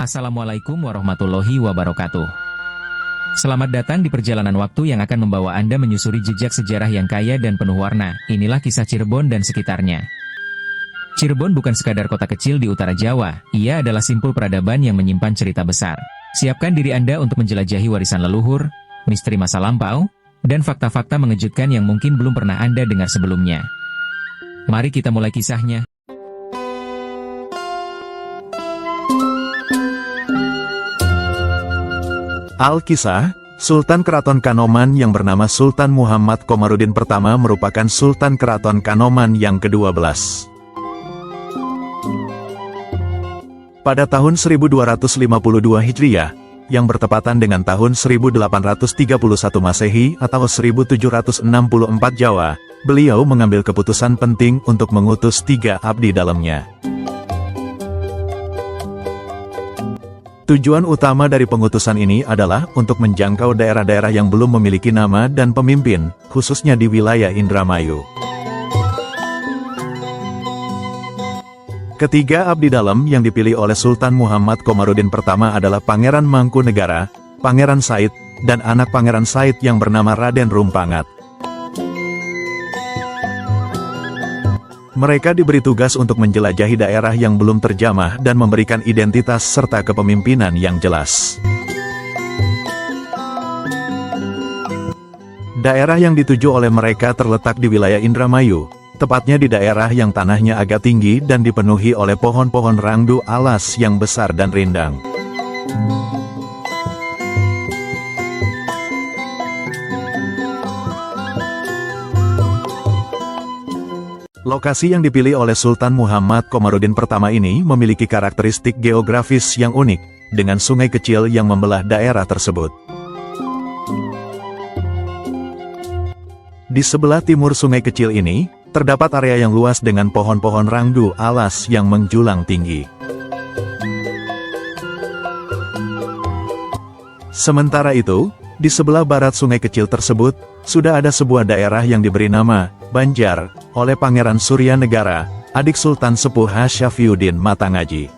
Assalamualaikum warahmatullahi wabarakatuh. Selamat datang di perjalanan waktu yang akan membawa Anda menyusuri jejak sejarah yang kaya dan penuh warna. Inilah kisah Cirebon dan sekitarnya. Cirebon bukan sekadar kota kecil di utara Jawa, ia adalah simpul peradaban yang menyimpan cerita besar. Siapkan diri Anda untuk menjelajahi warisan leluhur, misteri masa lampau, dan fakta-fakta mengejutkan yang mungkin belum pernah Anda dengar sebelumnya. Mari kita mulai kisahnya. Al-Kisah, Sultan Keraton Kanoman yang bernama Sultan Muhammad Komarudin pertama merupakan Sultan Keraton Kanoman yang ke-12. Pada tahun 1252 Hijriah, yang bertepatan dengan tahun 1831 Masehi atau 1764 Jawa, beliau mengambil keputusan penting untuk mengutus 3 abdi dalamnya. Tujuan utama dari pengutusan ini adalah untuk menjangkau daerah-daerah yang belum memiliki nama dan pemimpin, khususnya di wilayah Indramayu. Ketiga abdi dalam yang dipilih oleh Sultan Muhammad Komarudin pertama adalah Pangeran Mangkunegara, Pangeran Said, dan anak Pangeran Said yang bernama Raden Rumpangat. Mereka diberi tugas untuk menjelajahi daerah yang belum terjamah dan memberikan identitas serta kepemimpinan yang jelas. Daerah yang dituju oleh mereka terletak di wilayah Indramayu, tepatnya di daerah yang tanahnya agak tinggi dan dipenuhi oleh pohon-pohon rangdu alas yang besar dan rindang. Lokasi yang dipilih oleh Sultan Muhammad Komarudin pertama ini memiliki karakteristik geografis yang unik, dengan sungai kecil yang membelah daerah tersebut. Di sebelah timur sungai kecil ini, terdapat area yang luas dengan pohon-pohon rangdu alas yang menjulang tinggi. Sementara itu, di sebelah barat sungai kecil tersebut, sudah ada sebuah daerah yang diberi nama Banjar, oleh Pangeran Suryanegara, adik Sultan Sepuh Hasyafiuddin Matangaji.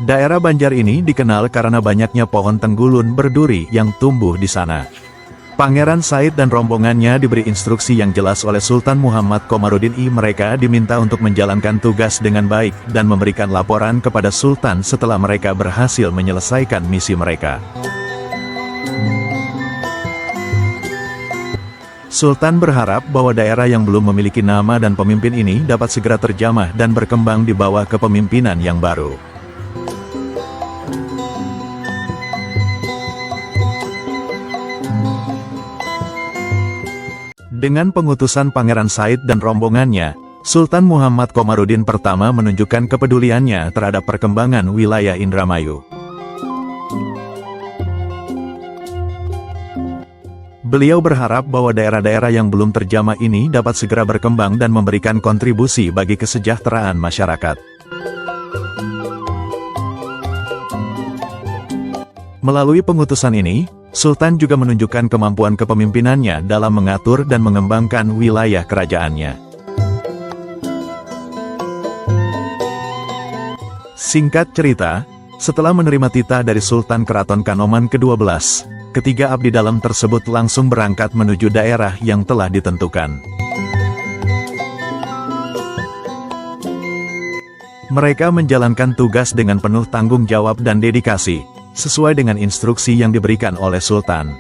Daerah Banjar ini dikenal karena banyaknya pohon tenggulun berduri yang tumbuh di sana. Pangeran Said dan rombongannya diberi instruksi yang jelas oleh Sultan Muhammad Komarudin I. Mereka diminta untuk menjalankan tugas dengan baik dan memberikan laporan kepada Sultan setelah mereka berhasil menyelesaikan misi mereka. Sultan berharap bahwa daerah yang belum memiliki nama dan pemimpin ini dapat segera terjamah dan berkembang di bawah kepemimpinan yang baru. Dengan pengutusan Pangeran Said dan rombongannya, Sultan Muhammad Komarudin pertama menunjukkan kepeduliannya terhadap perkembangan wilayah Indramayu. Beliau berharap bahwa daerah-daerah yang belum terjamah ini dapat segera berkembang dan memberikan kontribusi bagi kesejahteraan masyarakat. Melalui pengutusan ini, Sultan juga menunjukkan kemampuan kepemimpinannya dalam mengatur dan mengembangkan wilayah kerajaannya. Singkat cerita, setelah menerima titah dari Sultan Keraton Kanoman ke-12, ketiga abdi dalam tersebut langsung berangkat menuju daerah yang telah ditentukan. Mereka menjalankan tugas dengan penuh tanggung jawab dan dedikasi, sesuai dengan instruksi yang diberikan oleh Sultan.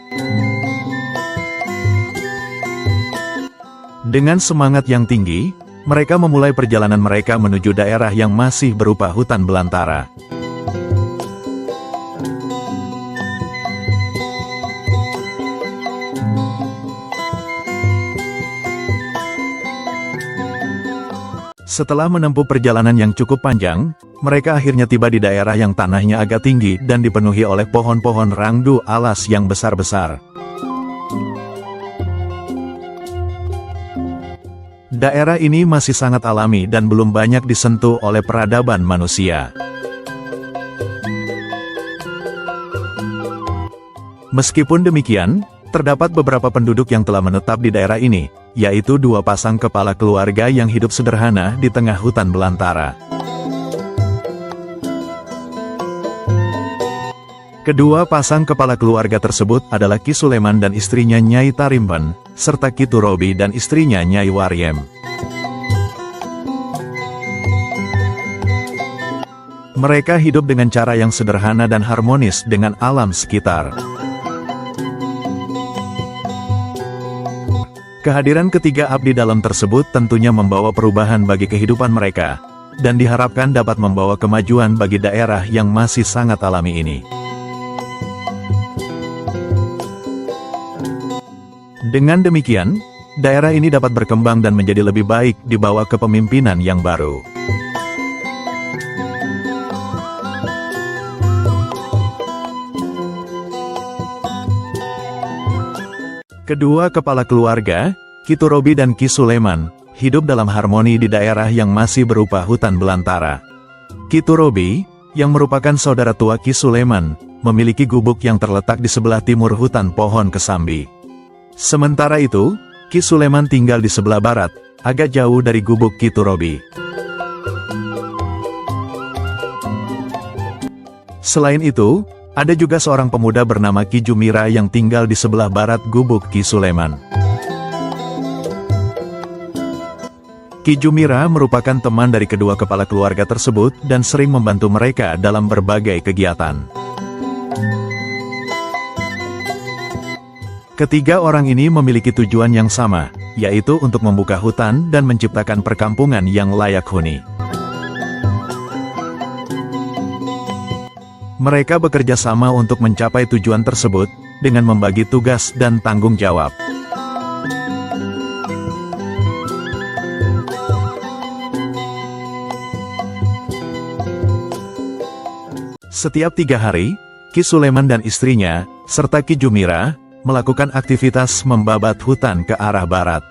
Dengan semangat yang tinggi, mereka memulai perjalanan mereka menuju daerah yang masih berupa hutan belantara. Setelah menempuh perjalanan yang cukup panjang, mereka akhirnya tiba di daerah yang tanahnya agak tinggi dan dipenuhi oleh pohon-pohon rangdu alas yang besar-besar. Daerah ini masih sangat alami dan belum banyak disentuh oleh peradaban manusia. Meskipun demikian, terdapat beberapa penduduk yang telah menetap di daerah ini, yaitu dua pasang kepala keluarga yang hidup sederhana di tengah hutan belantara. Kedua pasang kepala keluarga tersebut adalah Ki Suleman dan istrinya Nyai Tarimpan, serta Ki Turobi dan istrinya Nyai Waryem. Mereka hidup dengan cara yang sederhana dan harmonis dengan alam sekitar. Kehadiran ketiga abdi dalam tersebut tentunya membawa perubahan bagi kehidupan mereka, dan diharapkan dapat membawa kemajuan bagi daerah yang masih sangat alami ini. Dengan demikian, daerah ini dapat berkembang dan menjadi lebih baik di bawah kepemimpinan yang baru. Kedua kepala keluarga, Ki Turobi dan Ki Suleman, hidup dalam harmoni di daerah yang masih berupa hutan belantara. Ki Turobi, yang merupakan saudara tua Ki Suleman, memiliki gubuk yang terletak di sebelah timur hutan pohon kesambi. Sementara itu, Ki Suleman tinggal di sebelah barat, agak jauh dari gubuk Ki Turobi. Selain itu, ada juga seorang pemuda bernama Ki Jumira yang tinggal di sebelah barat gubuk Ki Suleman. Ki Jumira merupakan teman dari kedua kepala keluarga tersebut dan sering membantu mereka dalam berbagai kegiatan. Ketiga orang ini memiliki tujuan yang sama, yaitu untuk membuka hutan dan menciptakan perkampungan yang layak huni. Mereka bekerja sama untuk mencapai tujuan tersebut, dengan membagi tugas dan tanggung jawab. Setiap 3 hari, Ki Suleman dan istrinya, serta Ki Jumira, melakukan aktivitas membabat hutan ke arah barat.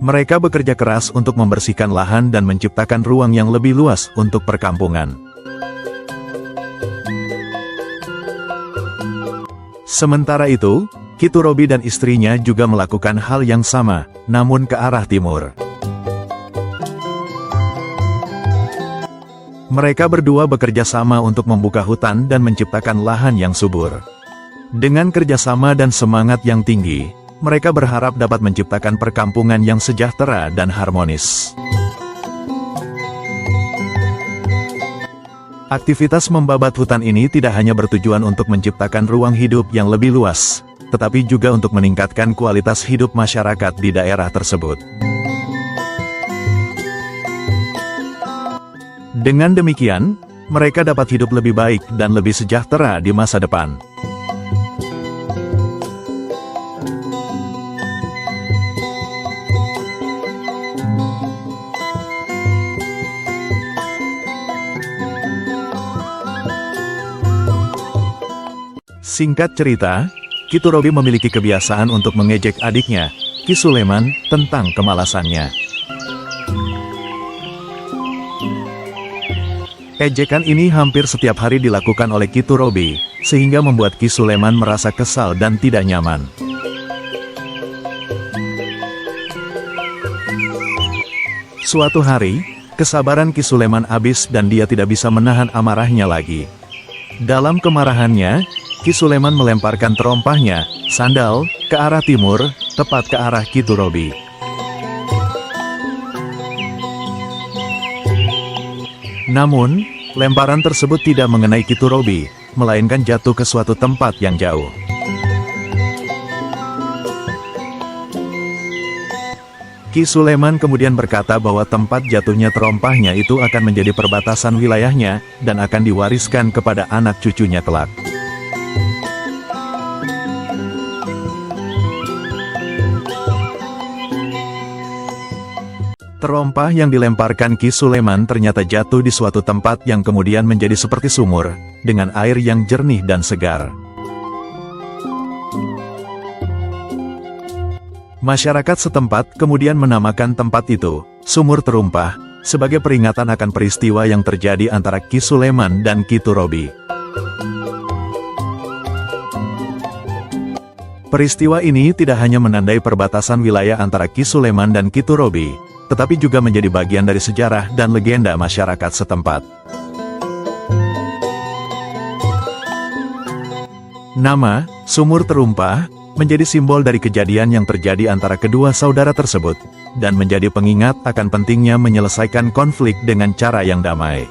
Mereka bekerja keras untuk membersihkan lahan dan menciptakan ruang yang lebih luas untuk perkampungan. Sementara itu, Ki Turobi dan istrinya juga melakukan hal yang sama, namun ke arah timur. Mereka berdua bekerja sama untuk membuka hutan dan menciptakan lahan yang subur. Dengan kerjasama dan semangat yang tinggi, mereka berharap dapat menciptakan perkampungan yang sejahtera dan harmonis. Aktivitas membabat hutan ini tidak hanya bertujuan untuk menciptakan ruang hidup yang lebih luas, tetapi juga untuk meningkatkan kualitas hidup masyarakat di daerah tersebut. Dengan demikian, mereka dapat hidup lebih baik dan lebih sejahtera di masa depan. Singkat cerita, Ki Turobi memiliki kebiasaan untuk mengejek adiknya, Ki Suleman, tentang kemalasannya. Ejekan ini hampir setiap hari dilakukan oleh Ki Turobi, sehingga membuat Ki Suleman merasa kesal dan tidak nyaman. Suatu hari, kesabaran Ki Suleman habis dan dia tidak bisa menahan amarahnya lagi. Dalam kemarahannya, Ki Suleman melemparkan terompahnya, sandal, ke arah timur, tepat ke arah Ki Turobi. Namun, lemparan tersebut tidak mengenai Ki Turobi, melainkan jatuh ke suatu tempat yang jauh. Ki Suleman kemudian berkata bahwa tempat jatuhnya terompahnya itu akan menjadi perbatasan wilayahnya, dan akan diwariskan kepada anak cucunya kelak. Terompah yang dilemparkan Ki Suleman ternyata jatuh di suatu tempat yang kemudian menjadi seperti sumur, dengan air yang jernih dan segar. Masyarakat setempat kemudian menamakan tempat itu, Sumur Terumpah, sebagai peringatan akan peristiwa yang terjadi antara Ki Suleman dan Ki Turobi. Peristiwa ini tidak hanya menandai perbatasan wilayah antara Ki Suleman dan Ki Turobi, tetapi juga menjadi bagian dari sejarah dan legenda masyarakat setempat. Nama, Sumur Terumpah, menjadi simbol dari kejadian yang terjadi antara kedua saudara tersebut, dan menjadi pengingat akan pentingnya menyelesaikan konflik dengan cara yang damai.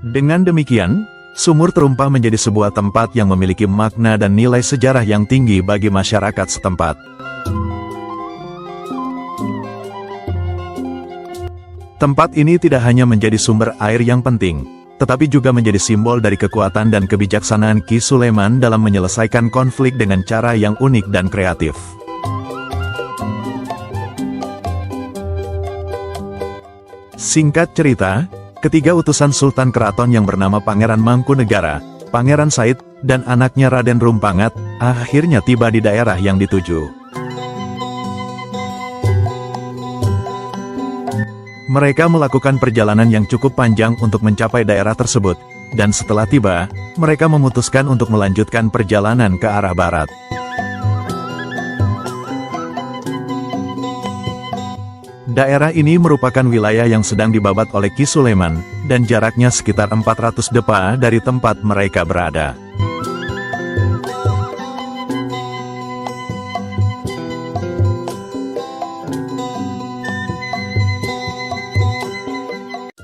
Dengan demikian, Sumur Terumpah menjadi sebuah tempat yang memiliki makna dan nilai sejarah yang tinggi bagi masyarakat setempat. Tempat ini tidak hanya menjadi sumber air yang penting, tetapi juga menjadi simbol dari kekuatan dan kebijaksanaan Ki Suleman dalam menyelesaikan konflik dengan cara yang unik dan kreatif. Singkat cerita, ketiga utusan Sultan Keraton yang bernama Pangeran Mangkunegara, Pangeran Said, dan anaknya Raden Rumpangat, akhirnya tiba di daerah yang dituju. Mereka melakukan perjalanan yang cukup panjang untuk mencapai daerah tersebut, dan setelah tiba, mereka memutuskan untuk melanjutkan perjalanan ke arah barat. Daerah ini merupakan wilayah yang sedang dibabat oleh Ki Suleman, dan jaraknya sekitar 400 depa dari tempat mereka berada.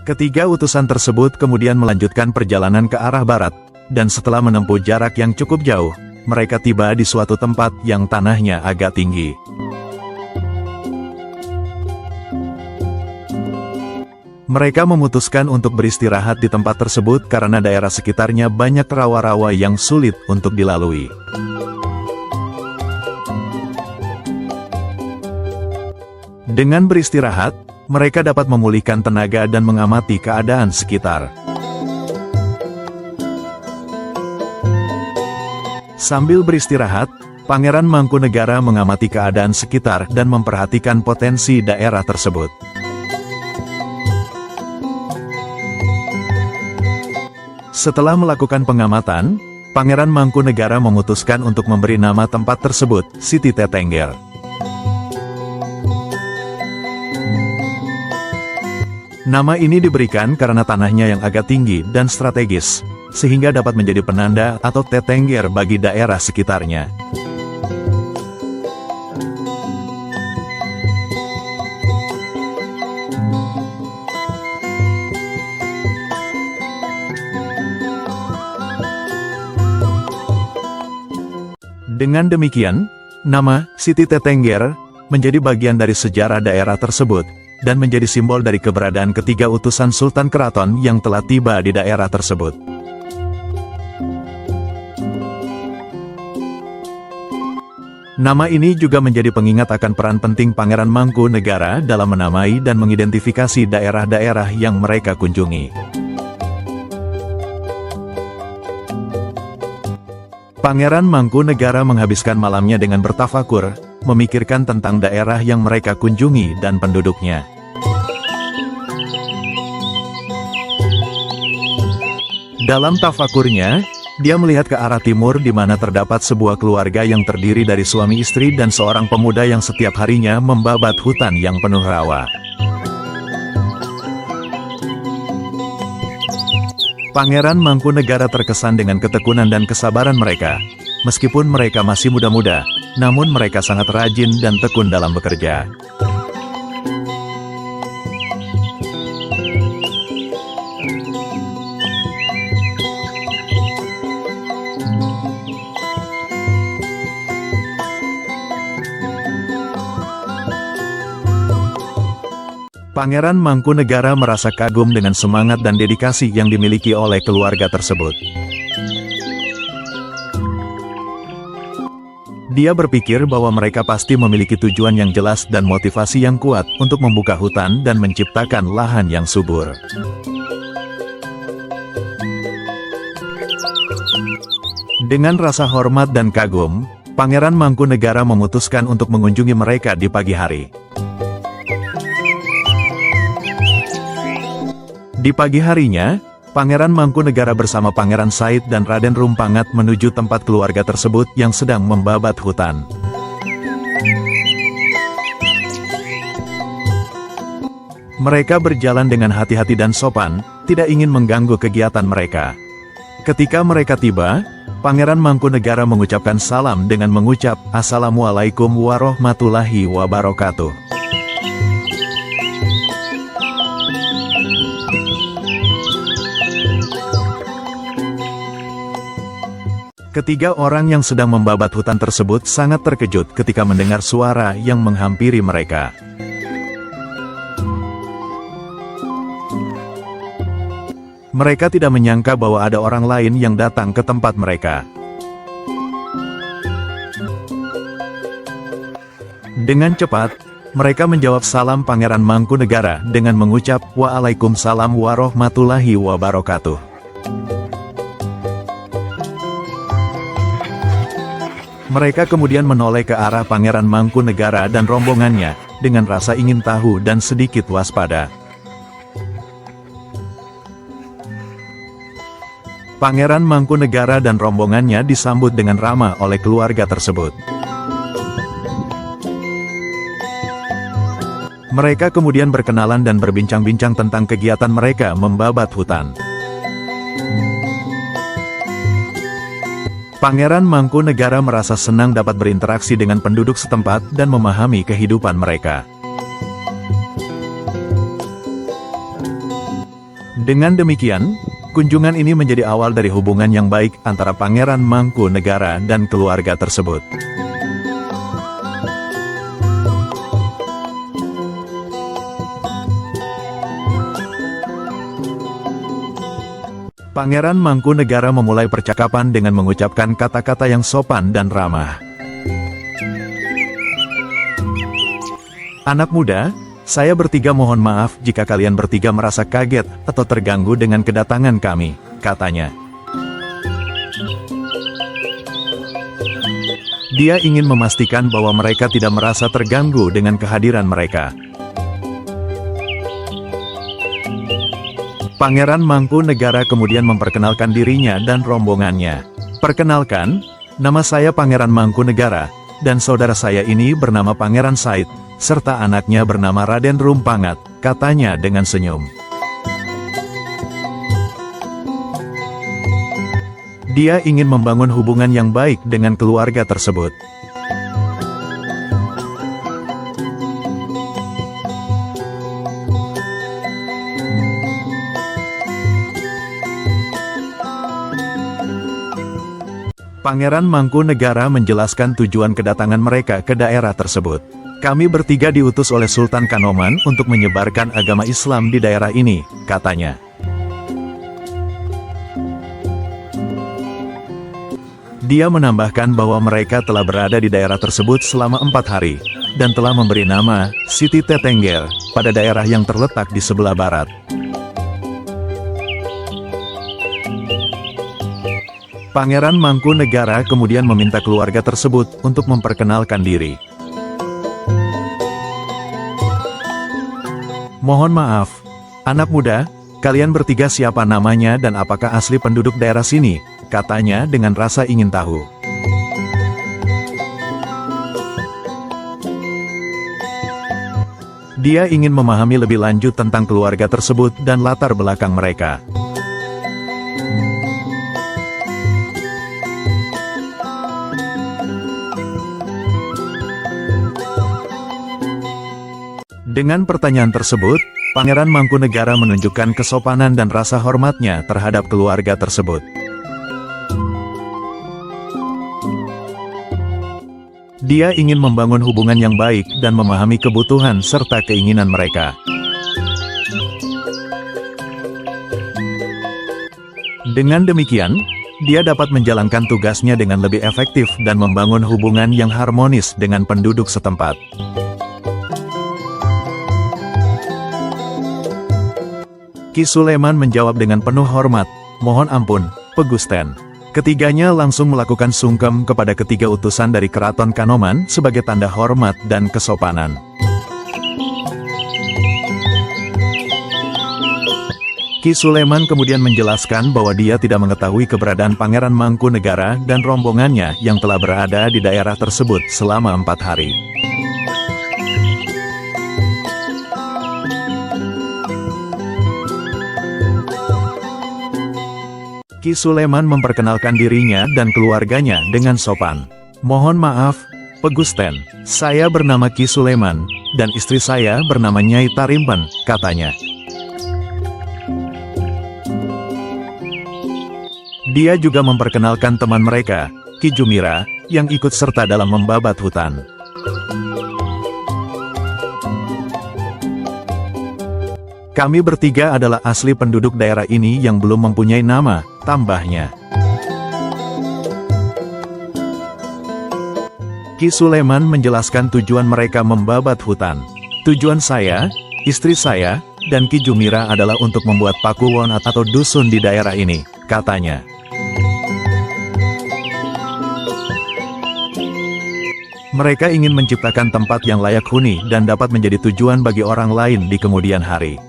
Ketiga utusan tersebut kemudian melanjutkan perjalanan ke arah barat, dan setelah menempuh jarak yang cukup jauh, mereka tiba di suatu tempat yang tanahnya agak tinggi. Mereka memutuskan untuk beristirahat di tempat tersebut karena daerah sekitarnya banyak rawa-rawa yang sulit untuk dilalui. Dengan beristirahat, mereka dapat memulihkan tenaga dan mengamati keadaan sekitar. Sambil beristirahat, Pangeran Mangkunegara mengamati keadaan sekitar dan memperhatikan potensi daerah tersebut. Setelah melakukan pengamatan, Pangeran Mangkunegara memutuskan untuk memberi nama tempat tersebut, Siti Tetengger. Nama ini diberikan karena tanahnya yang agak tinggi dan strategis, sehingga dapat menjadi penanda atau tetengger bagi daerah sekitarnya. Dengan demikian, nama Siti Tetengger menjadi bagian dari sejarah daerah tersebut, dan menjadi simbol dari keberadaan ketiga utusan Sultan Keraton yang telah tiba di daerah tersebut. Nama ini juga menjadi pengingat akan peran penting Pangeran Mangkunegara dalam menamai dan mengidentifikasi daerah-daerah yang mereka kunjungi. Pangeran Mangkunegara menghabiskan malamnya dengan bertafakur, memikirkan tentang daerah yang mereka kunjungi dan penduduknya. Dalam tafakurnya, dia melihat ke arah timur di mana terdapat sebuah keluarga yang terdiri dari suami istri dan seorang pemuda yang setiap harinya membabat hutan yang penuh rawa. Pangeran Mangkunegara terkesan dengan ketekunan dan kesabaran mereka. Meskipun mereka masih muda-muda, namun mereka sangat rajin dan tekun dalam bekerja. Pangeran Mangkunegara merasa kagum dengan semangat dan dedikasi yang dimiliki oleh keluarga tersebut. Dia berpikir bahwa mereka pasti memiliki tujuan yang jelas dan motivasi yang kuat untuk membuka hutan dan menciptakan lahan yang subur. Dengan rasa hormat dan kagum, Pangeran Mangkunegara memutuskan untuk mengunjungi mereka di pagi hari. Di pagi harinya, Pangeran Mangkunegara bersama Pangeran Said dan Raden Rumpangat menuju tempat keluarga tersebut yang sedang membabat hutan. Mereka berjalan dengan hati-hati dan sopan, tidak ingin mengganggu kegiatan mereka. Ketika mereka tiba, Pangeran Mangkunegara mengucapkan salam dengan mengucap, "Assalamualaikum warahmatullahi wabarakatuh." Ketiga orang yang sedang membabat hutan tersebut sangat terkejut ketika mendengar suara yang menghampiri mereka. Mereka tidak menyangka bahwa ada orang lain yang datang ke tempat mereka. Dengan cepat, mereka menjawab salam Pangeran Mangkunegara dengan mengucap, "Waalaikumsalam warahmatullahi wabarakatuh." Mereka kemudian menoleh ke arah Pangeran Mangkunegara dan rombongannya, dengan rasa ingin tahu dan sedikit waspada. Pangeran Mangkunegara dan rombongannya disambut dengan ramah oleh keluarga tersebut. Mereka kemudian berkenalan dan berbincang-bincang tentang kegiatan mereka membabat hutan. Pangeran Mangkunegara merasa senang dapat berinteraksi dengan penduduk setempat dan memahami kehidupan mereka. Dengan demikian, kunjungan ini menjadi awal dari hubungan yang baik antara Pangeran Mangkunegara dan keluarga tersebut. Pangeran Mangkunegara memulai percakapan dengan mengucapkan kata-kata yang sopan dan ramah. "Anak muda, saya bertiga mohon maaf jika kalian bertiga merasa kaget atau terganggu dengan kedatangan kami," katanya. Dia ingin memastikan bahwa mereka tidak merasa terganggu dengan kehadiran mereka. Pangeran Mangkunegara kemudian memperkenalkan dirinya dan rombongannya. "Perkenalkan, nama saya Pangeran Mangkunegara, dan saudara saya ini bernama Pangeran Said, serta anaknya bernama Raden Rumpangat," katanya dengan senyum. Dia ingin membangun hubungan yang baik dengan keluarga tersebut. Pangeran Mangkunegara menjelaskan tujuan kedatangan mereka ke daerah tersebut. "Kami bertiga diutus oleh Sultan Kanoman untuk menyebarkan agama Islam di daerah ini," katanya. Dia menambahkan bahwa mereka telah berada di daerah tersebut selama 4 hari, dan telah memberi nama Siti Tetengger pada daerah yang terletak di sebelah barat. Pangeran Mangkunegara kemudian meminta keluarga tersebut untuk memperkenalkan diri. "Mohon maaf, anak muda, kalian bertiga siapa namanya dan apakah asli penduduk daerah sini?" katanya dengan rasa ingin tahu. Dia ingin memahami lebih lanjut tentang keluarga tersebut dan latar belakang mereka. Dengan pertanyaan tersebut, Pangeran Mangkunegara menunjukkan kesopanan dan rasa hormatnya terhadap keluarga tersebut. Dia ingin membangun hubungan yang baik dan memahami kebutuhan serta keinginan mereka. Dengan demikian, dia dapat menjalankan tugasnya dengan lebih efektif dan membangun hubungan yang harmonis dengan penduduk setempat. Ki Suleman menjawab dengan penuh hormat, "Mohon ampun, Pegusten." Ketiganya langsung melakukan sungkem kepada ketiga utusan dari Keraton Kanoman sebagai tanda hormat dan kesopanan. Ki Suleman kemudian menjelaskan bahwa dia tidak mengetahui keberadaan Pangeran Mangkunegara dan rombongannya yang telah berada di daerah tersebut selama 4 hari. Ki Suleman memperkenalkan dirinya dan keluarganya dengan sopan. "Mohon maaf, Pegusten, saya bernama Ki Suleman, dan istri saya bernama Nyai Tarimpan," katanya. Dia juga memperkenalkan teman mereka, Ki Jumira, yang ikut serta dalam membabat hutan. "Kami bertiga adalah asli penduduk daerah ini yang belum mempunyai nama," tambahnya. Ki Suleman menjelaskan tujuan mereka membabat hutan. "Tujuan saya, istri saya, dan Ki Jumira adalah untuk membuat pakuwon atau dusun di daerah ini," katanya. Mereka ingin menciptakan tempat yang layak huni dan dapat menjadi tujuan bagi orang lain di kemudian hari.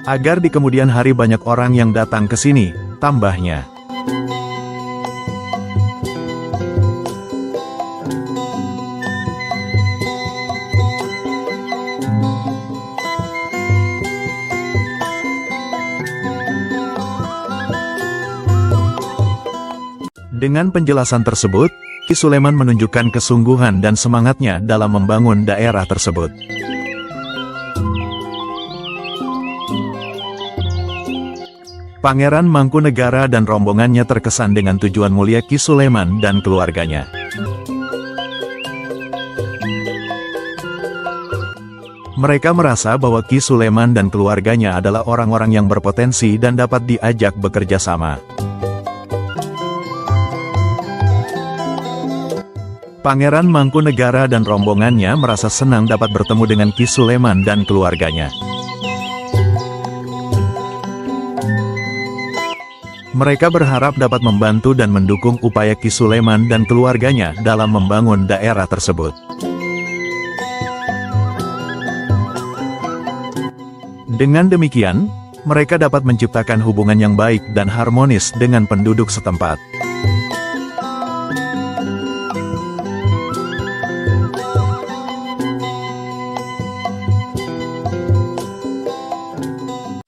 Agar di kemudian hari banyak orang yang datang ke sini, tambahnya. Dengan penjelasan tersebut, Ki Suleman menunjukkan kesungguhan dan semangatnya dalam membangun daerah tersebut. Pangeran Mangkunegara dan rombongannya terkesan dengan tujuan mulia Ki Suleman dan keluarganya. Mereka merasa bahwa Ki Suleman dan keluarganya adalah orang-orang yang berpotensi dan dapat diajak bekerja sama. Pangeran Mangkunegara dan rombongannya merasa senang dapat bertemu dengan Ki Suleman dan keluarganya. Mereka berharap dapat membantu dan mendukung upaya Ki Suleman dan keluarganya dalam membangun daerah tersebut. Dengan demikian, mereka dapat menciptakan hubungan yang baik dan harmonis dengan penduduk setempat.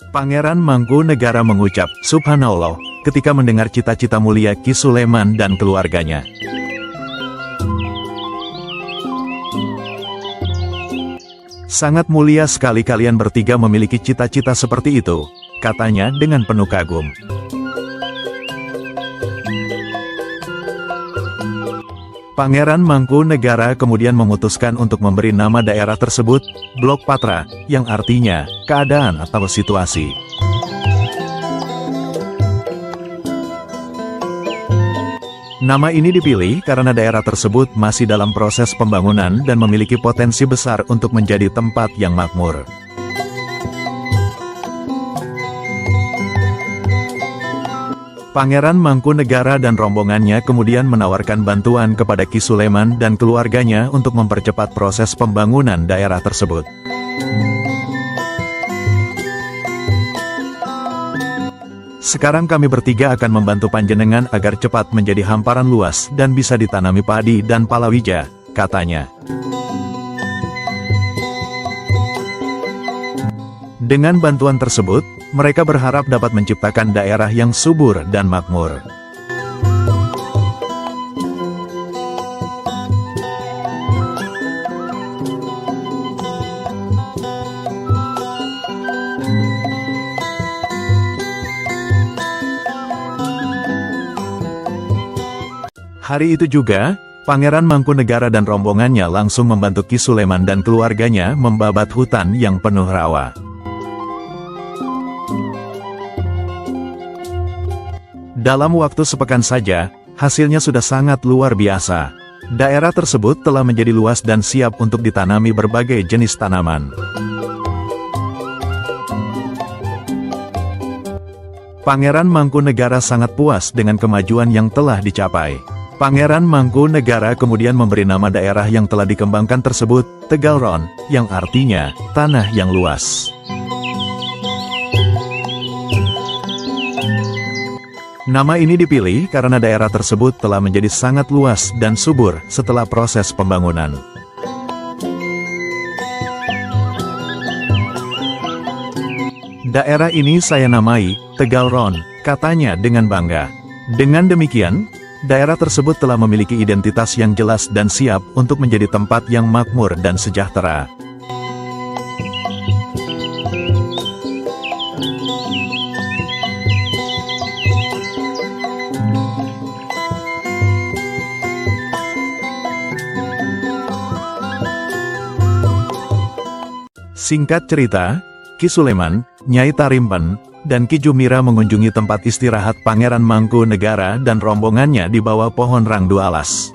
Pangeran Mangkunegara mengucap, "Subhanallah," ketika mendengar cita-cita mulia Ki Suleman dan keluarganya. "Sangat mulia sekali kalian bertiga memiliki cita-cita seperti itu," katanya dengan penuh kagum. Pangeran Mangkunegara kemudian memutuskan untuk memberi nama daerah tersebut, Blok Patra, yang artinya, keadaan atau situasi. Nama ini dipilih karena daerah tersebut masih dalam proses pembangunan dan memiliki potensi besar untuk menjadi tempat yang makmur. Pangeran Mangkunegara dan rombongannya kemudian menawarkan bantuan kepada Ki Suleman dan keluarganya untuk mempercepat proses pembangunan daerah tersebut. "Sekarang kami bertiga akan membantu panjenengan agar cepat menjadi hamparan luas dan bisa ditanami padi dan palawija," katanya. Dengan bantuan tersebut, mereka berharap dapat menciptakan daerah yang subur dan makmur. Hari itu juga, Pangeran Mangkunegara dan rombongannya langsung membantu Ki Suleman dan keluarganya membabat hutan yang penuh rawa. Dalam waktu sepekan saja, hasilnya sudah sangat luar biasa. Daerah tersebut telah menjadi luas dan siap untuk ditanami berbagai jenis tanaman. Pangeran Mangkunegara sangat puas dengan kemajuan yang telah dicapai. Pangeran Mangkunegara kemudian memberi nama daerah yang telah dikembangkan tersebut, Tegalron, yang artinya, tanah yang luas. Nama ini dipilih karena daerah tersebut telah menjadi sangat luas dan subur setelah proses pembangunan. Daerah ini saya namai, Tegalron, katanya dengan bangga. Dengan demikian, daerah tersebut telah memiliki identitas yang jelas dan siap untuk menjadi tempat yang makmur dan sejahtera. Singkat cerita, Ki Suleman, Nyai Tarimpan, dan Ki Jumira mengunjungi tempat istirahat Pangeran Mangkunegara dan rombongannya di bawah pohon rangdu alas.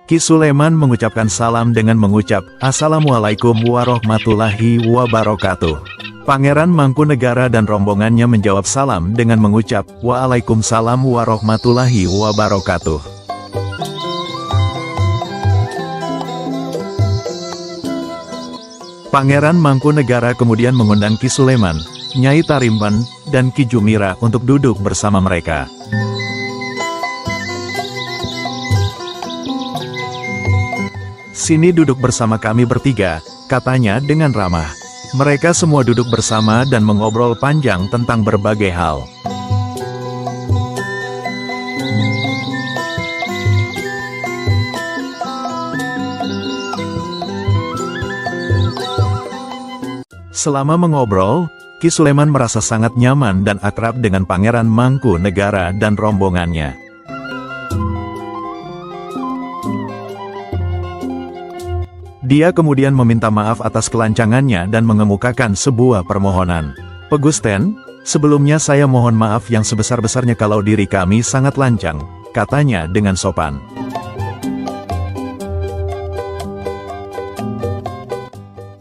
Ki Suleman mengucapkan salam dengan mengucap, "Assalamualaikum warahmatullahi wabarakatuh." Pangeran Mangkunegara dan rombongannya menjawab salam dengan mengucap, "Waalaikumsalam warahmatullahi wabarakatuh." Pangeran Mangkunegara kemudian mengundang Ki Suleman, Nyai Tarimpan, dan Ki Jumira untuk duduk bersama mereka. "Sini duduk bersama kami bertiga," katanya dengan ramah. Mereka semua duduk bersama dan mengobrol panjang tentang berbagai hal. Selama mengobrol, Ki Suleman merasa sangat nyaman dan akrab dengan Pangeran Mangkunegara dan rombongannya. Dia kemudian meminta maaf atas kelancangannya dan mengemukakan sebuah permohonan. "Pegusten, sebelumnya saya mohon maaf yang sebesar-besarnya kalau diri kami sangat lancang," katanya dengan sopan.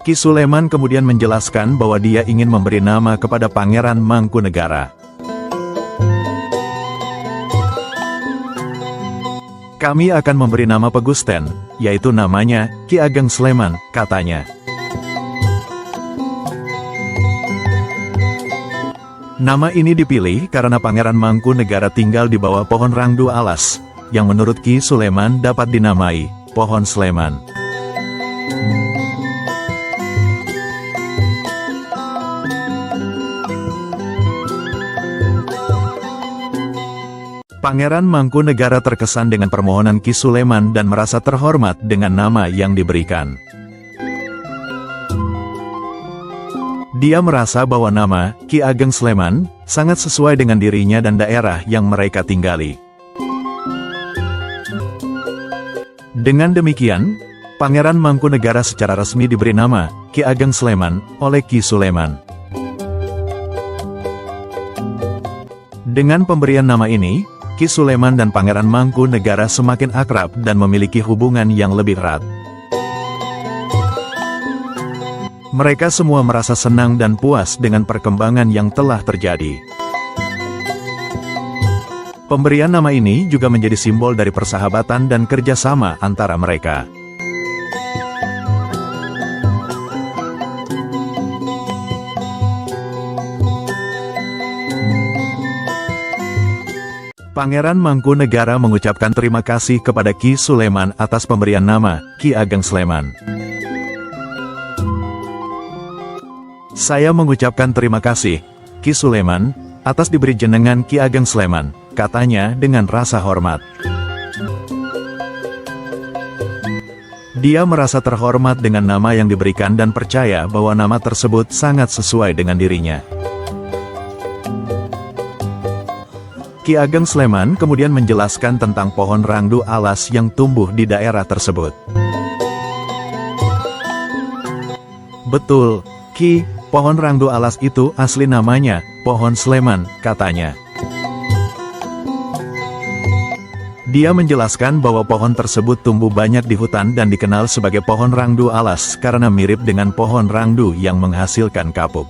Ki Suleman kemudian menjelaskan bahwa dia ingin memberi nama kepada Pangeran Mangkunegara. "Kami akan memberi nama Pegusten, yaitu namanya Ki Ageng Sleman," katanya. Nama ini dipilih karena Pangeran Mangkunegara tinggal di bawah pohon rangdu alas, yang menurut Ki Suleman dapat dinamai Pohon Sleman. Pangeran Mangkunegara terkesan dengan permohonan Ki Suleman dan merasa terhormat dengan nama yang diberikan. Dia merasa bahwa nama Ki Ageng Sleman sangat sesuai dengan dirinya dan daerah yang mereka tinggali. Dengan demikian, Pangeran Mangkunegara secara resmi diberi nama Ki Ageng Sleman oleh Ki Suleman. Dengan pemberian nama ini, Ki Suleman dan Pangeran Mangkunegara semakin akrab dan memiliki hubungan yang lebih erat. Mereka semua merasa senang dan puas dengan perkembangan yang telah terjadi. Pemberian nama ini juga menjadi simbol dari persahabatan dan kerjasama antara mereka. Pangeran Mangkunegara mengucapkan terima kasih kepada Ki Suleman atas pemberian nama Ki Ageng Sleman. "Saya mengucapkan terima kasih, Ki Suleman, atas diberi jenengan Ki Ageng Sleman," katanya dengan rasa hormat. Dia merasa terhormat dengan nama yang diberikan dan percaya bahwa nama tersebut sangat sesuai dengan dirinya. Ki Ageng Sleman kemudian menjelaskan tentang pohon rangdu alas yang tumbuh di daerah tersebut. "Betul, Ki, pohon rangdu alas itu asli namanya Pohon Sleman," katanya. Dia menjelaskan bahwa pohon tersebut tumbuh banyak di hutan dan dikenal sebagai pohon rangdu alas karena mirip dengan pohon rangdu yang menghasilkan kapuk.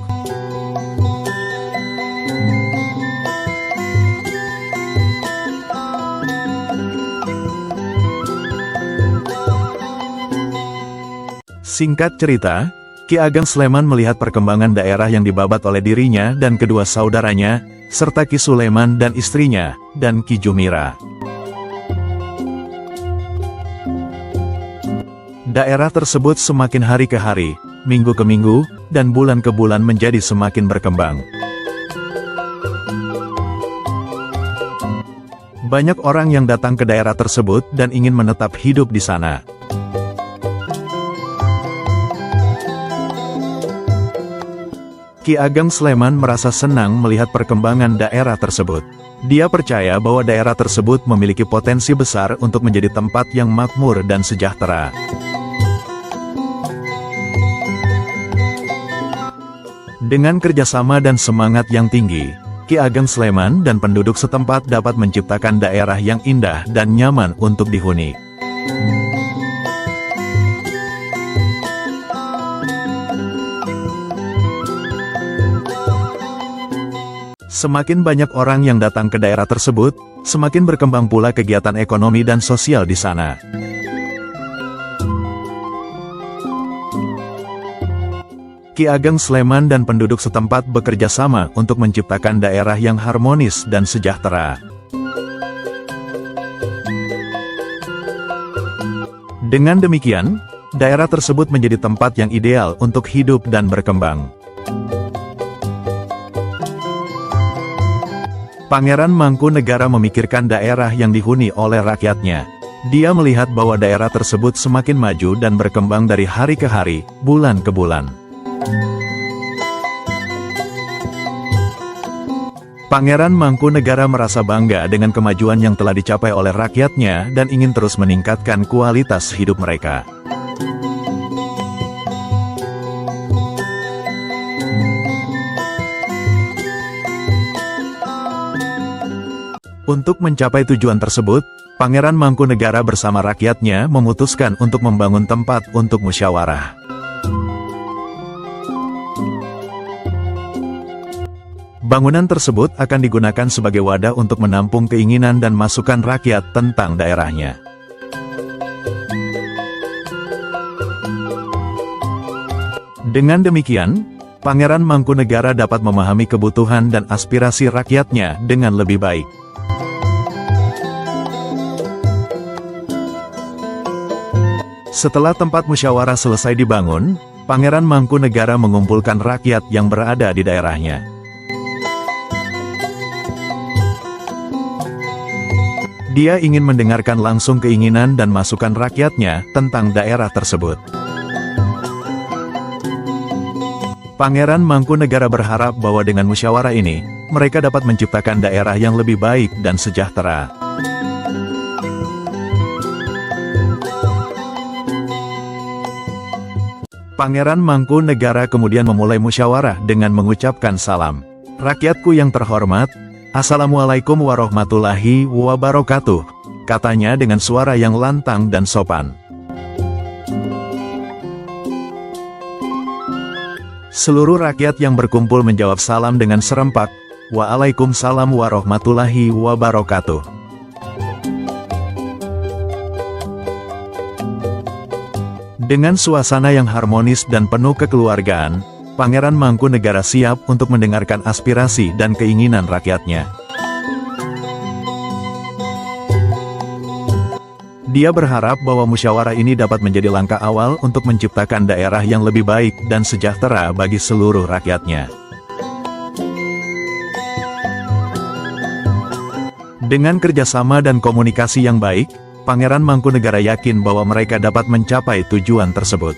Singkat cerita, Ki Ageng Sleman melihat perkembangan daerah yang dibabat oleh dirinya dan kedua saudaranya, serta Ki Suleman dan istrinya, dan Ki Jumira. Daerah tersebut semakin hari ke hari, minggu ke minggu, dan bulan ke bulan menjadi semakin berkembang. Banyak orang yang datang ke daerah tersebut dan ingin menetap hidup di sana. Ki Ageng Sleman merasa senang melihat perkembangan daerah tersebut. Dia percaya bahwa daerah tersebut memiliki potensi besar untuk menjadi tempat yang makmur dan sejahtera. Dengan kerjasama dan semangat yang tinggi, Ki Ageng Sleman dan penduduk setempat dapat menciptakan daerah yang indah dan nyaman untuk dihuni. Semakin banyak orang yang datang ke daerah tersebut, semakin berkembang pula kegiatan ekonomi dan sosial di sana. Ki Ageng Sleman dan penduduk setempat bekerja sama untuk menciptakan daerah yang harmonis dan sejahtera. Dengan demikian, daerah tersebut menjadi tempat yang ideal untuk hidup dan berkembang. Pangeran Mangkunegara memikirkan daerah yang dihuni oleh rakyatnya. Dia melihat bahwa daerah tersebut semakin maju dan berkembang dari hari ke hari, bulan ke bulan. Pangeran Mangkunegara merasa bangga dengan kemajuan yang telah dicapai oleh rakyatnya dan ingin terus meningkatkan kualitas hidup mereka. Untuk mencapai tujuan tersebut, Pangeran Mangkunegara bersama rakyatnya memutuskan untuk membangun tempat untuk musyawarah. Bangunan tersebut akan digunakan sebagai wadah untuk menampung keinginan dan masukan rakyat tentang daerahnya. Dengan demikian, Pangeran Mangkunegara dapat memahami kebutuhan dan aspirasi rakyatnya dengan lebih baik. Setelah tempat musyawarah selesai dibangun, Pangeran Mangkunegara mengumpulkan rakyat yang berada di daerahnya. Dia ingin mendengarkan langsung keinginan dan masukan rakyatnya tentang daerah tersebut. Pangeran Mangkunegara berharap bahwa dengan musyawarah ini, mereka dapat menciptakan daerah yang lebih baik dan sejahtera. Pangeran Mangkunegara kemudian memulai musyawarah dengan mengucapkan salam. "Rakyatku yang terhormat, Assalamualaikum warahmatullahi wabarakatuh," katanya dengan suara yang lantang dan sopan. Seluruh rakyat yang berkumpul menjawab salam dengan serempak, "Waalaikumsalam warahmatullahi wabarakatuh." Dengan suasana yang harmonis dan penuh kekeluargaan, Pangeran Mangkunegara siap untuk mendengarkan aspirasi dan keinginan rakyatnya. Dia berharap bahwa musyawarah ini dapat menjadi langkah awal untuk menciptakan daerah yang lebih baik dan sejahtera bagi seluruh rakyatnya. Dengan kerjasama dan komunikasi yang baik, Pangeran Mangkunegara yakin bahwa mereka dapat mencapai tujuan tersebut.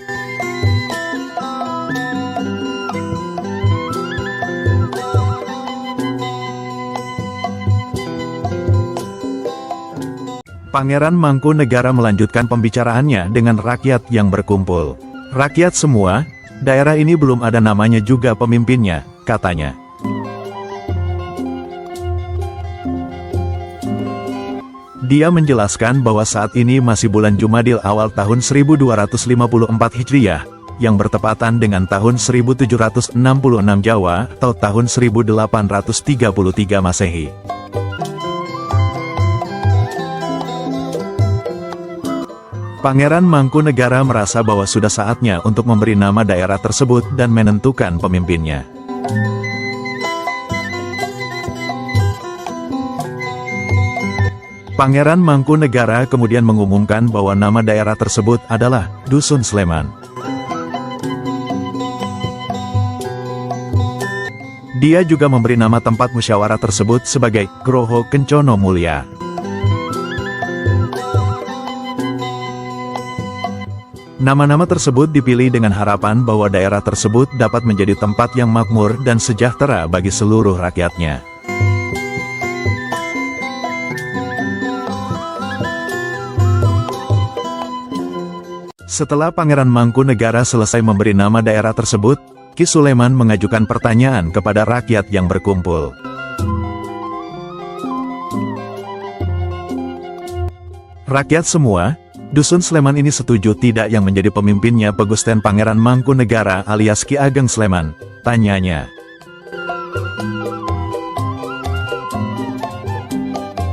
Pangeran Mangkunegara melanjutkan pembicaraannya dengan rakyat yang berkumpul. "Rakyat semua, daerah ini belum ada namanya juga pemimpinnya," katanya. Dia menjelaskan bahwa saat ini masih bulan Jumadil awal tahun 1254 Hijriah, yang bertepatan dengan tahun 1766 Jawa atau tahun 1833 Masehi. Pangeran Mangkunegara merasa bahwa sudah saatnya untuk memberi nama daerah tersebut dan menentukan pemimpinnya. Pangeran Mangkunegara kemudian mengumumkan bahwa nama daerah tersebut adalah Dusun Sleman. Dia juga memberi nama tempat musyawarah tersebut sebagai Groho Kencono Mulia. Nama-nama tersebut dipilih dengan harapan bahwa daerah tersebut dapat menjadi tempat yang makmur dan sejahtera bagi seluruh rakyatnya. Setelah Pangeran Mangkunegara selesai memberi nama daerah tersebut, Ki Suleman mengajukan pertanyaan kepada rakyat yang berkumpul. Rakyat semua, Dusun Sleman ini setuju tidak yang menjadi pemimpinnya Pegusten Pangeran Mangkunegara alias Ki Ageng Sleman? Tanyanya.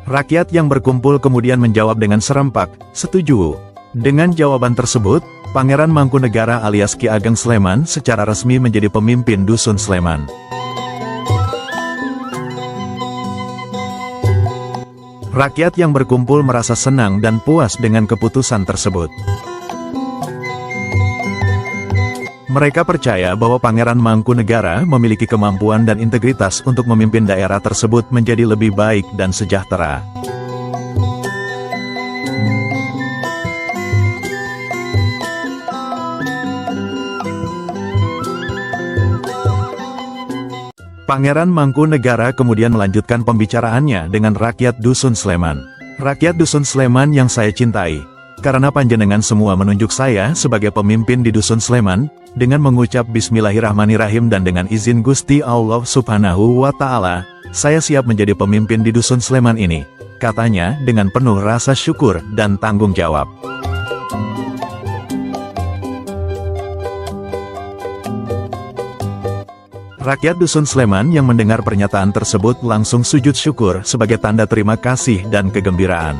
Rakyat yang berkumpul kemudian menjawab dengan serempak, setuju. Dengan jawaban tersebut, Pangeran Mangkunegara alias Ki Ageng Sleman secara resmi menjadi pemimpin Dusun Sleman. Rakyat yang berkumpul merasa senang dan puas dengan keputusan tersebut. Mereka percaya bahwa Pangeran Mangkunegara memiliki kemampuan dan integritas untuk memimpin daerah tersebut menjadi lebih baik dan sejahtera. Pangeran Mangkunegara kemudian melanjutkan pembicaraannya dengan rakyat Dusun Sleman. Rakyat Dusun Sleman yang saya cintai, karena panjenengan semua menunjuk saya sebagai pemimpin di Dusun Sleman, dengan mengucap Bismillahirrahmanirrahim dan dengan izin Gusti Allah Subhanahu wa Ta'ala, saya siap menjadi pemimpin di Dusun Sleman ini, katanya dengan penuh rasa syukur dan tanggung jawab. Rakyat Dusun Sleman yang mendengar pernyataan tersebut langsung sujud syukur sebagai tanda terima kasih dan kegembiraan.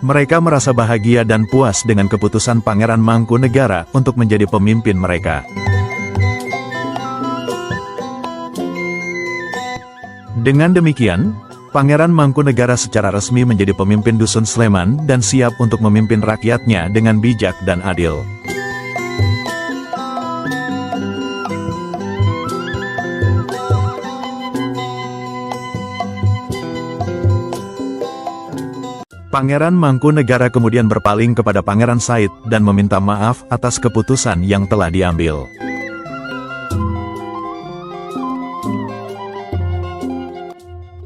Mereka merasa bahagia dan puas dengan keputusan Pangeran Mangkunegara untuk menjadi pemimpin mereka. Dengan demikian, Pangeran Mangkunegara secara resmi menjadi pemimpin Dusun Sleman dan siap untuk memimpin rakyatnya dengan bijak dan adil. Pangeran Mangkunegara kemudian berpaling kepada Pangeran Said dan meminta maaf atas keputusan yang telah diambil.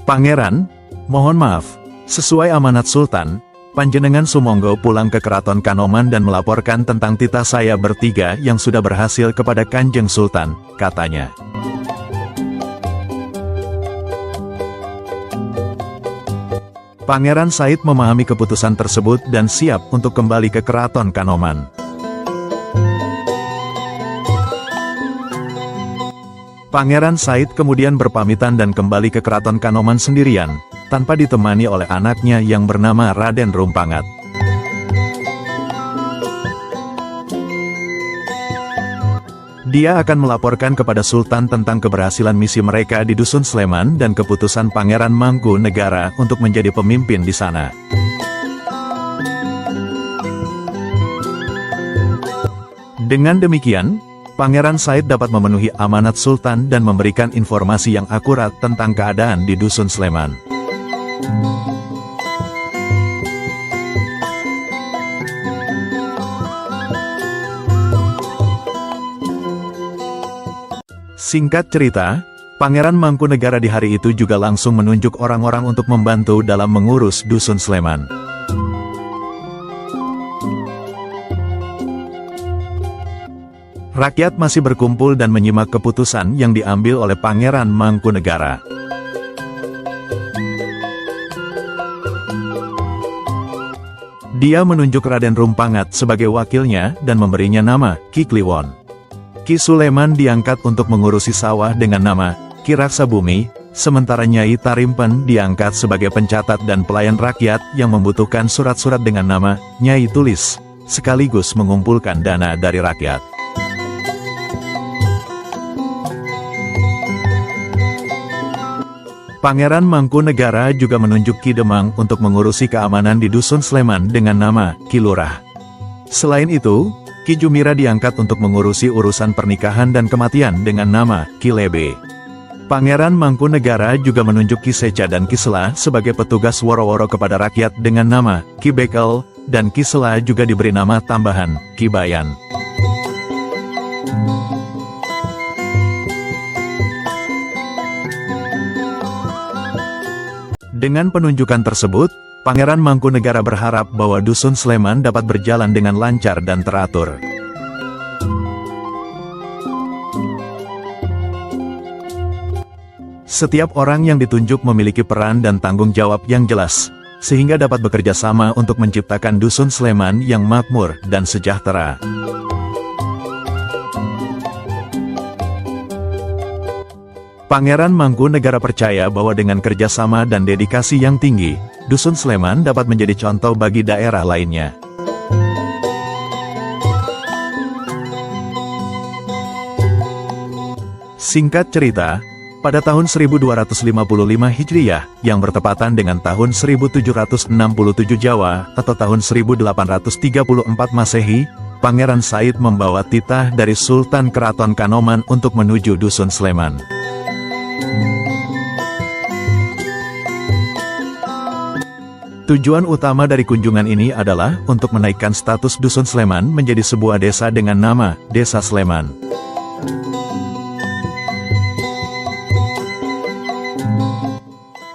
Pangeran, mohon maaf, sesuai amanat Sultan, panjenengan sumonggo pulang ke Keraton Kanoman dan melaporkan tentang titah saya bertiga yang sudah berhasil kepada Kanjeng Sultan, katanya. Pangeran Said memahami keputusan tersebut dan siap untuk kembali ke Keraton Kanoman. Pangeran Said kemudian berpamitan dan kembali ke Keraton Kanoman sendirian, tanpa ditemani oleh anaknya yang bernama Raden Rumpangat. Dia akan melaporkan kepada Sultan tentang keberhasilan misi mereka di Dusun Sleman dan keputusan Pangeran Mangkunegara untuk menjadi pemimpin di sana. Dengan demikian, Pangeran Said dapat memenuhi amanat Sultan dan memberikan informasi yang akurat tentang keadaan di Dusun Sleman. Singkat cerita, Pangeran Mangkunegara di hari itu juga langsung menunjuk orang-orang untuk membantu dalam mengurus Dusun Sleman. Rakyat masih berkumpul dan menyimak keputusan yang diambil oleh Pangeran Mangkunegara. Dia menunjuk Raden Rumpangat sebagai wakilnya dan memberinya nama Ki Kliwon. Ki Suleman diangkat untuk mengurusi sawah dengan nama Ki Raksabumi, sementara Nyai Tarimpen diangkat sebagai pencatat dan pelayan rakyat yang membutuhkan surat-surat dengan nama Nyai Tulis, sekaligus mengumpulkan dana dari rakyat. Pangeran Mangkunegara juga menunjuk Ki Demang untuk mengurusi keamanan di Dusun Sleman dengan nama Ki Lurah. Selain itu, Ki Jumira diangkat untuk mengurusi urusan pernikahan dan kematian dengan nama Ki Lebe. Pangeran Mangkunegara juga menunjuk Ki Seca dan Ki Sela sebagai petugas woro-woro kepada rakyat dengan nama Ki Bekel, dan Ki Sela juga diberi nama tambahan Ki Bayan. Dengan penunjukan tersebut, Pangeran Mangkunegara berharap bahwa Dusun Sleman dapat berjalan dengan lancar dan teratur. Setiap orang yang ditunjuk memiliki peran dan tanggung jawab yang jelas, sehingga dapat bekerja sama untuk menciptakan Dusun Sleman yang makmur dan sejahtera. Pangeran Mangkunegara percaya bahwa dengan kerjasama dan dedikasi yang tinggi, Dusun Sleman dapat menjadi contoh bagi daerah lainnya. Singkat cerita, pada tahun 1255 Hijriyah, yang bertepatan dengan tahun 1767 Jawa, atau tahun 1834 Masehi, Pangeran Said membawa titah dari Sultan Keraton Kanoman untuk menuju Dusun Sleman. Tujuan utama dari kunjungan ini adalah untuk menaikkan status Dusun Sleman menjadi sebuah desa dengan nama Desa Sleman.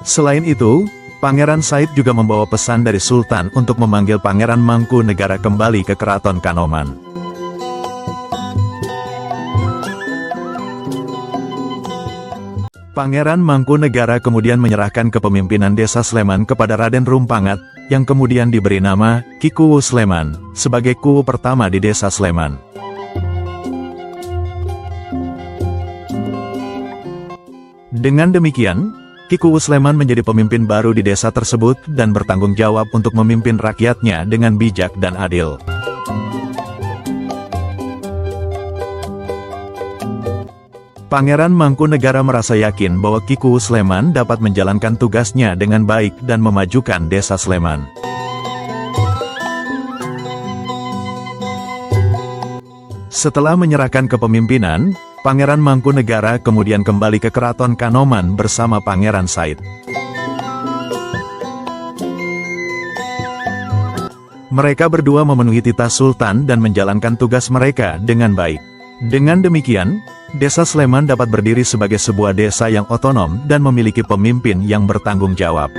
Selain itu, Pangeran Said juga membawa pesan dari Sultan untuk memanggil Pangeran Mangkunegara kembali ke Keraton Kanoman. Pangeran Mangkunegara kemudian menyerahkan kepemimpinan Desa Sleman kepada Raden Rumpangat, yang kemudian diberi nama Ki Kuwu Sleman, sebagai kuwu pertama di Desa Sleman. Dengan demikian, Ki Kuwu Sleman menjadi pemimpin baru di desa tersebut dan bertanggung jawab untuk memimpin rakyatnya dengan bijak dan adil. Pangeran Mangkunegara merasa yakin bahwa Ki Kuwu Sleman dapat menjalankan tugasnya dengan baik dan memajukan Desa Sleman. Setelah menyerahkan kepemimpinan, Pangeran Mangkunegara kemudian kembali ke Keraton Kanoman bersama Pangeran Said. Mereka berdua memenuhi titah Sultan dan menjalankan tugas mereka dengan baik. Dengan demikian, Desa Sleman dapat berdiri sebagai sebuah desa yang otonom dan memiliki pemimpin yang bertanggung jawab.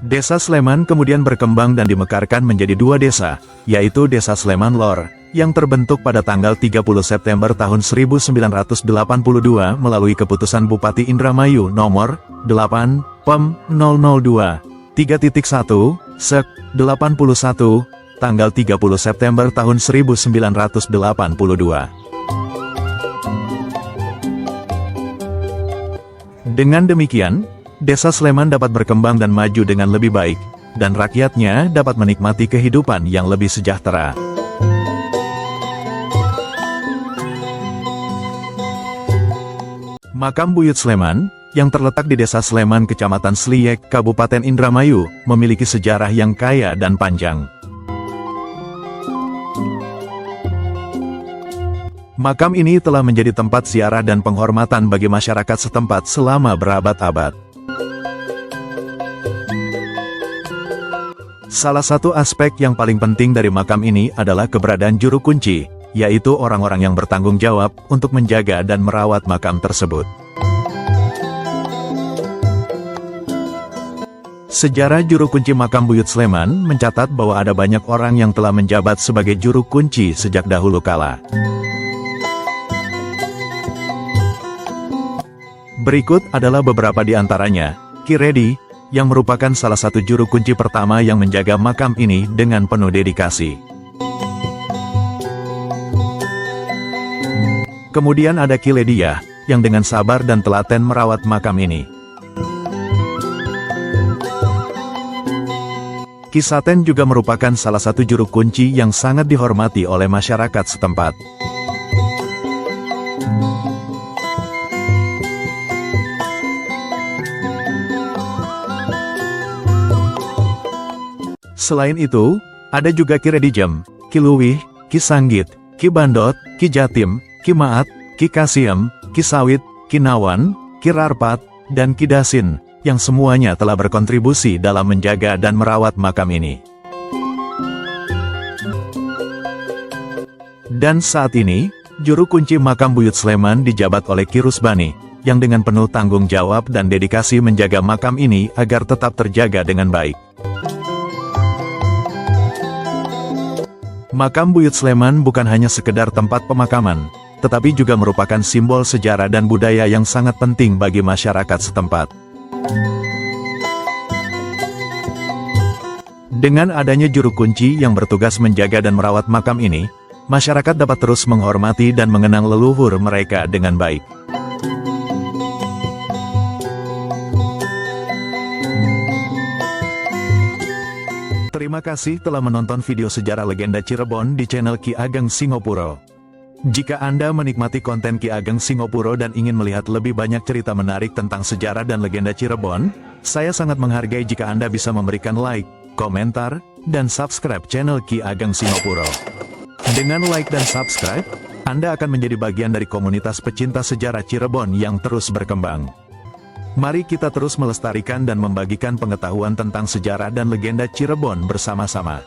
Desa Sleman kemudian berkembang dan dimekarkan menjadi dua desa, yaitu Desa Sleman Lor, yang terbentuk pada tanggal 30 September tahun 1982 melalui keputusan Bupati Indramayu nomor 8 PEM 002 3.1 Sek 81 tanggal 30 September tahun 1982. Dengan demikian, Desa Sleman dapat berkembang dan maju dengan lebih baik, dan rakyatnya dapat menikmati kehidupan yang lebih sejahtera. Makam Buyut Sleman, yang terletak di Desa Sleman, Kecamatan Sliyek, Kabupaten Indramayu, memiliki sejarah yang kaya dan panjang. Makam ini telah menjadi tempat ziarah dan penghormatan bagi masyarakat setempat selama berabad-abad. Salah satu aspek yang paling penting dari makam ini adalah keberadaan juru kunci, yaitu orang-orang yang bertanggung jawab untuk menjaga dan merawat makam tersebut. Sejarah juru kunci makam Buyut Sleman mencatat bahwa ada banyak orang yang telah menjabat sebagai juru kunci sejak dahulu kala. Berikut adalah beberapa di antaranya. Ki Redi, yang merupakan salah satu juru kunci pertama yang menjaga makam ini dengan penuh dedikasi. Kemudian ada Ki Ledia, yang dengan sabar dan telaten merawat makam ini. Ki Saten juga merupakan salah satu juru kunci yang sangat dihormati oleh masyarakat setempat. Selain itu, ada juga Ki Redijem, Ki Luwih, Ki Sanggit, Ki Bandot, Ki Jatim, Ki Maat, Ki Kasiem, Ki Sawit, Ki Nawan, Ki Rarpat, dan Ki Dasin, yang semuanya telah berkontribusi dalam menjaga dan merawat makam ini. Dan saat ini, juru kunci makam Buyut Sleman dijabat oleh Ki Rusbani, yang dengan penuh tanggung jawab dan dedikasi menjaga makam ini agar tetap terjaga dengan baik. Makam Buyut Sleman bukan hanya sekedar tempat pemakaman, tetapi juga merupakan simbol sejarah dan budaya yang sangat penting bagi masyarakat setempat. Dengan adanya juru kunci yang bertugas menjaga dan merawat makam ini, masyarakat dapat terus menghormati dan mengenang leluhur mereka dengan baik. Terima kasih telah menonton video sejarah legenda Cirebon di channel Ki Ageng Singopuro. Jika Anda menikmati konten Ki Ageng Singopuro dan ingin melihat lebih banyak cerita menarik tentang sejarah dan legenda Cirebon, saya sangat menghargai jika Anda bisa memberikan like, komentar, dan subscribe channel Ki Ageng Singopuro. Dengan like dan subscribe, Anda akan menjadi bagian dari komunitas pecinta sejarah Cirebon yang terus berkembang. Mari kita terus melestarikan dan membagikan pengetahuan tentang sejarah dan legenda Cirebon bersama-sama.